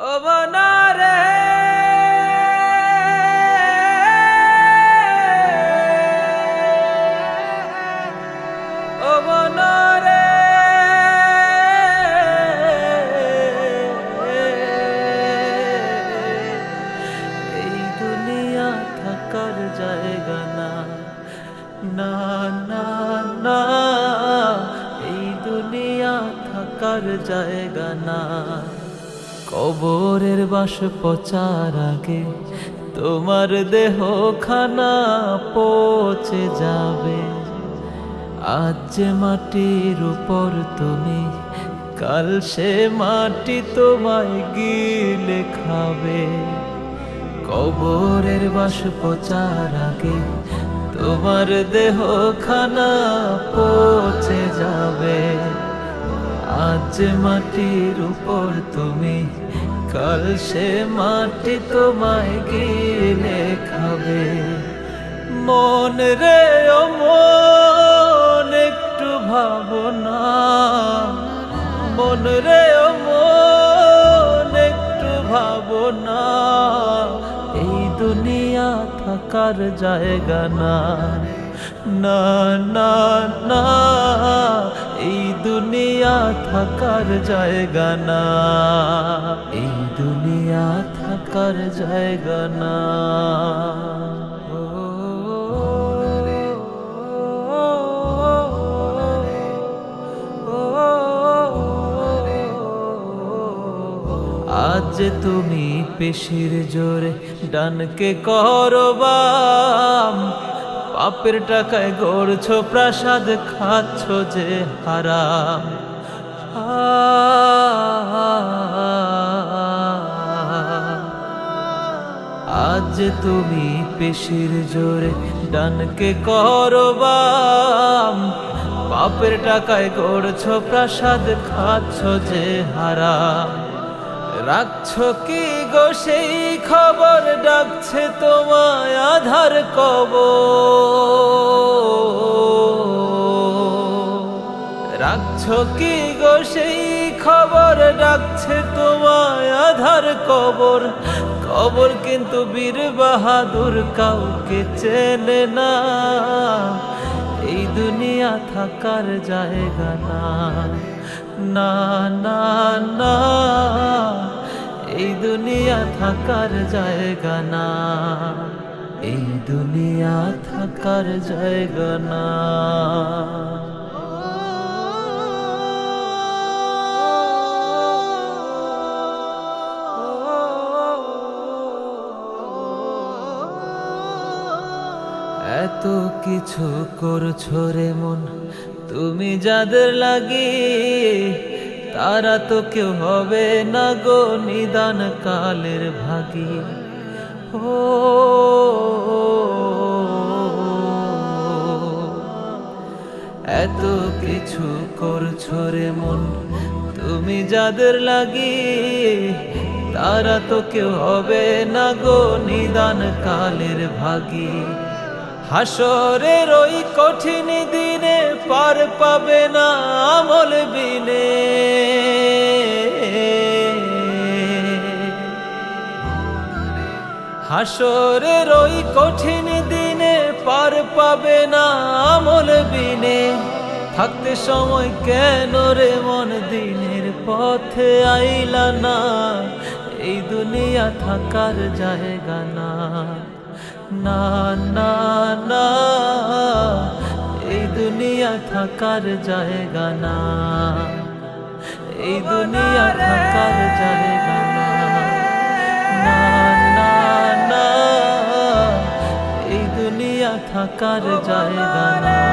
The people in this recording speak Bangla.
ও বনারে ও বনারে এই দুনিয়া থাকার জায়গা না, না না না, এই দুনিয়া থাকার জায়গা না। কবরের বাস পচার আগে তোমার দেহ খানা পচে যাবে। আজ যে মাটির উপর তুমি, কাল সে মাটি তোমায় গিলে খাবে। কবরের বাস পচার আগে তোমার দেহ খানা পচে যাবে। আজ মাটির উপর তুমি, কাল সে মাটি তোমায় গিলে খাবে। মন রে ও মন একটু ভাবনা, মন রে ও মন একটু ভাবনা, এই দুনিয়া থাকার জায়গা না, না না না, এই দুনিয়া থাকার জায়গা না, এই দুনিয়া থাকার জায়গা না। আজ তুমি পেশির জোরে ডানকে করো বাম, পাপের টাকায় গড়ছো প্রাসাদ, খাচ্ছ যে হারাম। আজ তুমি পেশির জোরে ডানকে করো বাম, পাপের টাকায় গড়ছো প্রাসাদ, খাচ্ছ যে হারাম। রাখছো কি গো সেই খবর, ডাকছে তোমায় আধার কবর। রাখছো কি গো সেই খবর, ডাকছে তোমায় আধার কবর। কবর কিন্তু বীর বাহাদুর কাউকে চেনে না, এই দুনিয়া থাকার জায়গা না, না না না, এই দুনিয়া থাকার জায়গা না, এই দুনিয়া থাকার জায়গা না। এত কিছু করছো রে মন তুমি যাদের লাগি, তারা তো কেউ হবে না গো নিদান কালের ভাগী। ও এত কিছু করছো রে মন তুমি যাদের লাগি, তারা তো কেউ হবে না গো নিদান কালের ভাগী। হাসরের ওই কঠিন দিনে পার পাবে না আমল বিনে, হাসরের ওই কঠিন দিনে পার পাবে না আমল বিনে। থাকতে সময় কেন রে মন দিনের পথে আইলা না, এই দুনিয়া থাকার জায়গা না, না না না, এই দুনিয়া থাকার জায়গা না, এই দুনিয়া থাকার জায়গা না, না না না, এই দুনিয়া থাকার জায়গা না।